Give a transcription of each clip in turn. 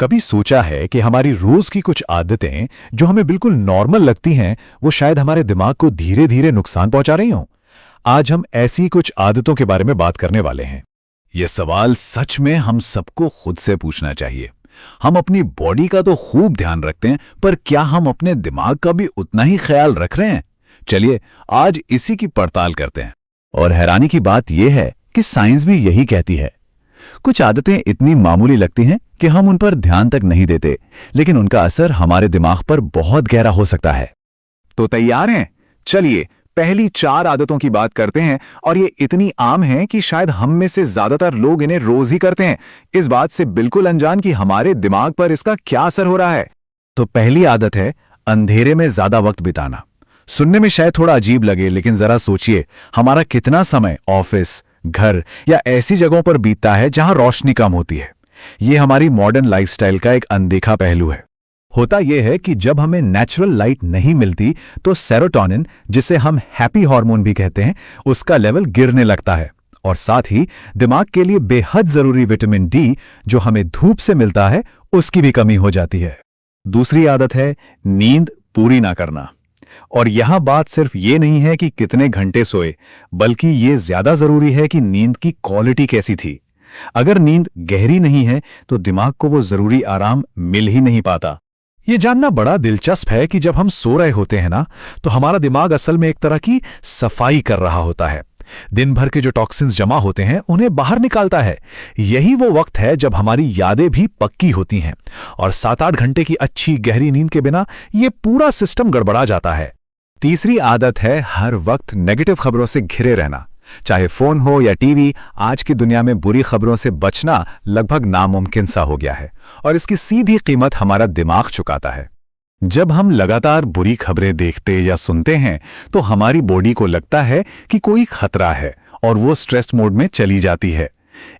कभी सोचा है कि हमारी रोज की कुछ आदतें जो हमें बिल्कुल नॉर्मल लगती हैं वो शायद हमारे दिमाग को धीरे धीरे नुकसान पहुंचा रही हों। आज हम ऐसी कुछ आदतों के बारे में बात करने वाले हैं। यह सवाल सच में हम सबको खुद से पूछना चाहिए। हम अपनी बॉडी का तो खूब ध्यान रखते हैं, पर क्या हम अपने दिमाग का भी उतना ही ख्याल रख रहे हैं? चलिए आज इसी की पड़ताल करते हैं। और हैरानी की बात यह है कि साइंस भी यही कहती है। कुछ आदतें इतनी मामूली लगती हैं कि हम उन पर ध्यान तक नहीं देते, लेकिन उनका असर हमारे दिमाग पर बहुत गहरा हो सकता है। तो तैयार हैं? चलिए पहली 4 आदतों की बात करते हैं, और ये इतनी आम हैं कि शायद हम में से ज्यादातर लोग इन्हें रोज ही करते हैं, इस बात से बिल्कुल अनजान कि हमारे दिमाग पर इसका क्या असर हो रहा है। तो पहली आदत है अंधेरे में ज्यादा वक्त बिताना। सुनने में शायद थोड़ा अजीब लगे, लेकिन जरा सोचिए, हमारा कितना समय ऑफिस, घर या ऐसी जगहों पर बीतता है जहां रोशनी कम होती है। यह हमारी मॉडर्न लाइफस्टाइल का एक अनदेखा पहलू है। होता यह है कि जब हमें नेचुरल लाइट नहीं मिलती तो सेरोटोनिन, जिसे हम हैप्पी हार्मोन भी कहते हैं, उसका लेवल गिरने लगता है, और साथ ही दिमाग के लिए बेहद जरूरी विटामिन डी जो हमें धूप से मिलता है, उसकी भी कमी हो जाती है। दूसरी आदत है नींद पूरी ना करना। और यहां बात सिर्फ ये नहीं है कि कितने घंटे सोए, बल्कि ये ज्यादा जरूरी है कि नींद की क्वालिटी कैसी थी। अगर नींद गहरी नहीं है तो दिमाग को वो जरूरी आराम मिल ही नहीं पाता। ये जानना बड़ा दिलचस्प है कि जब हम सो रहे होते हैं ना, तो हमारा दिमाग असल में एक तरह की सफाई कर रहा होता है। दिन भर के जो टॉक्सिन्स जमा होते हैं उन्हें बाहर निकालता है। यही वो वक्त है जब हमारी यादें भी पक्की होती हैं, और 7-8 घंटे की अच्छी गहरी नींद के बिना ये पूरा सिस्टम गड़बड़ा जाता है। तीसरी आदत है हर वक्त नेगेटिव खबरों से घिरे रहना। चाहे फोन हो या टीवी, आज की दुनिया में बुरी खबरों से बचना लगभग नामुमकिन सा हो गया है, और इसकी सीधी कीमत हमारा दिमाग चुकाता है। जब हम लगातार बुरी खबरें देखते या सुनते हैं तो हमारी बॉडी को लगता है कि कोई खतरा है, और वो स्ट्रेस मोड में चली जाती है।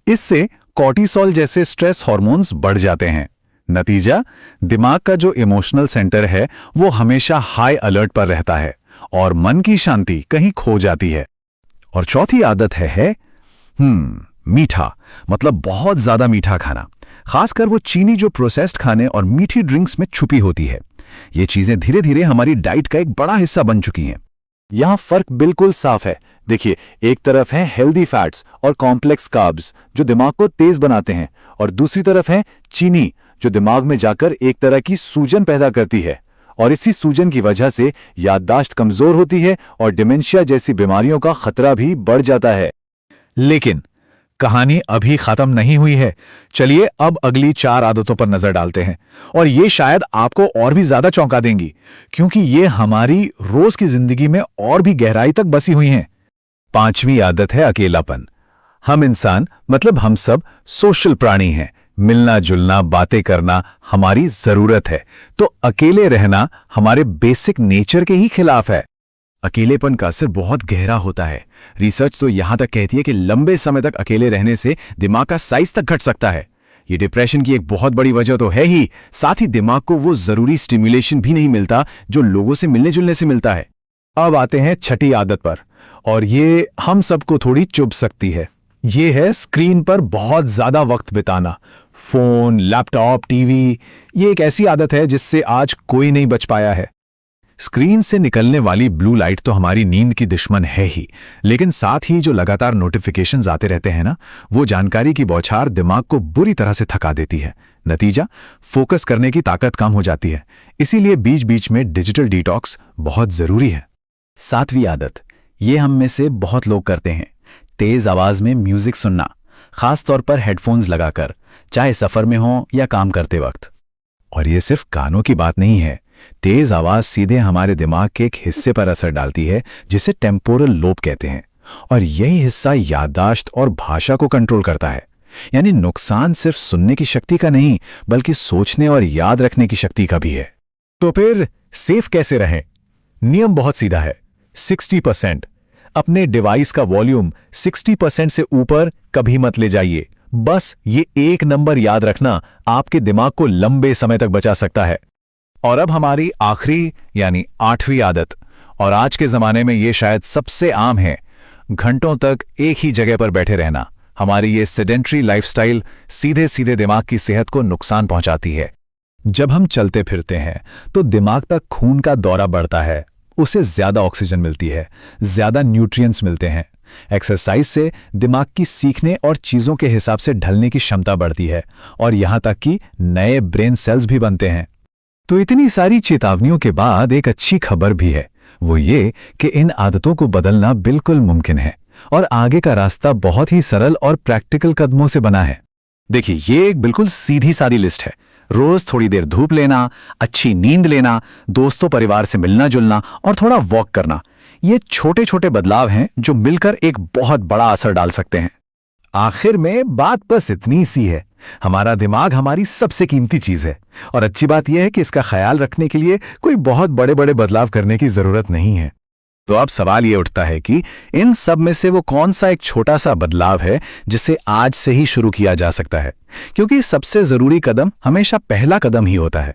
इससे कॉर्टिसोल जैसे स्ट्रेस हार्मोन्स बढ़ जाते हैं। नतीजा, दिमाग का जो इमोशनल सेंटर है वो हमेशा हाई अलर्ट पर रहता है, और मन की शांति कहीं खो जाती है। और चौथी आदत है मीठा, मतलब बहुत ज्यादा मीठा खाना, खासकर वो चीनी जो प्रोसेस्ड खाने और मीठी ड्रिंक्स में छुपी होती है। ये चीजें धीरे धीरे हमारी डाइट का एक बड़ा हिस्सा बन चुकी हैं। यहां फर्क बिल्कुल साफ है। देखिए, एक तरफ है हेल्दी फैट्स और कॉम्प्लेक्स कार्ब्स जो दिमाग को तेज बनाते हैं, और दूसरी तरफ है चीनी जो दिमाग में जाकर एक तरह की सूजन पैदा करती है, और इसी सूजन की वजह से याददाश्त कमजोर होती है और डिमेंशिया जैसी बीमारियों का खतरा भी बढ़ जाता है। लेकिन कहानी अभी खत्म नहीं हुई है। चलिए अब अगली 4 आदतों पर नजर डालते हैं, और ये शायद आपको और भी ज्यादा चौंका देंगी, क्योंकि ये हमारी रोज की जिंदगी में और भी गहराई तक बसी हुई हैं। 5वीं आदत है अकेलापन। हम इंसान, मतलब हम सब सोशल प्राणी हैं। मिलना जुलना, बातें करना हमारी जरूरत है, तो अकेले रहना हमारे बेसिक नेचर के ही खिलाफ है। अकेलेपन का असर बहुत गहरा होता है। रिसर्च तो यहां तक कहती है कि लंबे समय तक अकेले रहने से दिमाग का साइज तक घट सकता है। ये डिप्रेशन की एक बहुत बड़ी वजह तो है ही, साथ ही दिमाग को वो जरूरी स्टिम्युलेशन भी नहीं मिलता जो लोगों से मिलने जुलने से मिलता है। अब आते हैं छठी आदत पर, और ये हम सबको थोड़ी चुभ सकती है। ये है स्क्रीन पर बहुत ज्यादा वक्त बिताना। फोन, लैपटॉप, टीवी, ये एक ऐसी आदत है जिससे आज कोई नहीं बच पाया है। स्क्रीन से निकलने वाली ब्लू लाइट तो हमारी नींद की दुश्मन है ही, लेकिन साथ ही जो लगातार नोटिफिकेशंस आते रहते हैं ना, वो जानकारी की बौछार दिमाग को बुरी तरह से थका देती है। नतीजा, फोकस करने की ताकत कम हो जाती है। इसीलिए बीच बीच में डिजिटल डिटॉक्स बहुत जरूरी है। 7वीं आदत, ये हम में से बहुत लोग करते हैं, तेज आवाज में म्यूजिक सुनना, खास तौर पर हेडफोन्स लगाकर, चाहे सफर में हो या काम करते वक्त। और ये सिर्फ कानों की बात नहीं है। तेज आवाज सीधे हमारे दिमाग के एक हिस्से पर असर डालती है जिसे टेम्पोरल लोब कहते हैं, और यही हिस्सा याददाश्त और भाषा को कंट्रोल करता है। यानी नुकसान सिर्फ सुनने की शक्ति का नहीं, बल्कि सोचने और याद रखने की शक्ति का भी है। तो फिर सेफ कैसे रहें? नियम बहुत सीधा है, 60%। अपने डिवाइस का वॉल्यूम 60% से ऊपर कभी मत ले जाइए। बस ये एक नंबर याद रखना आपके दिमाग को लंबे समय तक बचा सकता है। और अब हमारी आखिरी यानी 8वीं आदत, और आज के जमाने में ये शायद सबसे आम है, घंटों तक एक ही जगह पर बैठे रहना, हमारी ये सेडेंट्री लाइफस्टाइल सीधे सीधे दिमाग की सेहत को नुकसान पहुंचाती है। जब हम चलते फिरते हैं तो दिमाग तक खून का दौरा बढ़ता है, उसे ज्यादा ऑक्सीजन मिलती है, ज्यादा न्यूट्रिएंट्स मिलते हैं। एक्सरसाइज से दिमाग की सीखने और चीजों के हिसाब से ढलने की क्षमता बढ़ती है और यहां तक कि नए ब्रेन सेल्स भी बनते हैं। तो इतनी सारी चेतावनियों के बाद एक अच्छी खबर भी है, वो ये कि इन आदतों को बदलना बिल्कुल मुमकिन है और आगे का रास्ता बहुत ही सरल और प्रैक्टिकल कदमों से बना है। देखिए, ये एक बिल्कुल सीधी सादी लिस्ट है। रोज थोड़ी देर धूप लेना, अच्छी नींद लेना, दोस्तों परिवार से मिलना जुलना और थोड़ा वॉक करना, ये छोटे छोटे बदलाव हैं जो मिलकर एक बहुत बड़ा असर डाल सकते हैं। आखिर में बात बस इतनी सी है, हमारा दिमाग हमारी सबसे कीमती चीज है और अच्छी बात यह है कि इसका ख्याल रखने के लिए कोई बहुत बड़े बड़े बदलाव करने की जरूरत नहीं है। तो अब सवाल ये उठता है कि इन सब में से वो कौन सा एक छोटा सा बदलाव है जिसे आज से ही शुरू किया जा सकता है, क्योंकि सबसे जरूरी कदम हमेशा पहला कदम ही होता है।